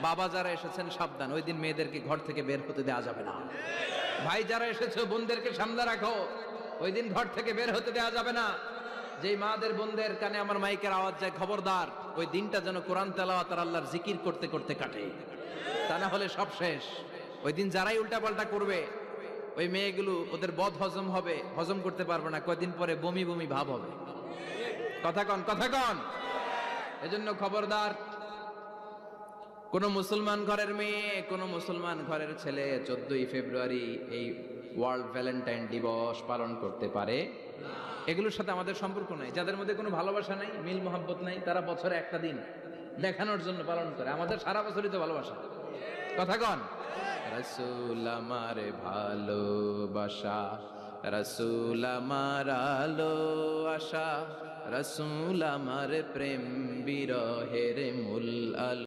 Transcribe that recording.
বাবা যারা এসেছেন সাবধান, ওই দিন মেয়েদেরকে ঘর থেকে বের হতে দেওয়া যাবে না। ভাই যারা এসেছো বোনদেরকে সামনে রাখো, ওই দিন ঘর থেকে বের হতে দেওয়া যাবে না। যেই মাদের বোনদের কানে আমার মাইকের আওয়াজ যায়, খবরদার, ওই দিনটা যেন কোরআন তেলাওয়াত আর আল্লাহর জিকির করতে করতে কাটে, তা না হলে সব শেষ। ওই দিন যারাই উল্টাপাল্টা করবে, ওই মেয়েগুলো ওদের বদ হজম হবে, হজম করতে পারবে না, কয়দিন পরে বমি বমি ভাব হবে। কথা কন, কথা কন। এজন্য খবরদার, কোন মুসলমান ঘরের মেয়ে, কোন মুসলমান ঘরের ছেলে 14ই ফেব্রুয়ারি এই ওয়ার্ল্ড ভ্যালেন্টাইন দিবস পালন করতে পারে? এগুলোর সাথে আমাদের সম্পর্ক নাই। যাদের মধ্যে কোনো ভালোবাসা নাই, মিল মোহাব্বত নাই, তারা বছরে একটা দিন দেখানোর জন্য পালন করে। আমাদের সারা বছরই তো ভালোবাসা। কথা কন। রাসূল আমার ভালোবাসা, রাসূল আমার আলো আশা, রাসূল আমার প্রেম বিরহের মূল আলো।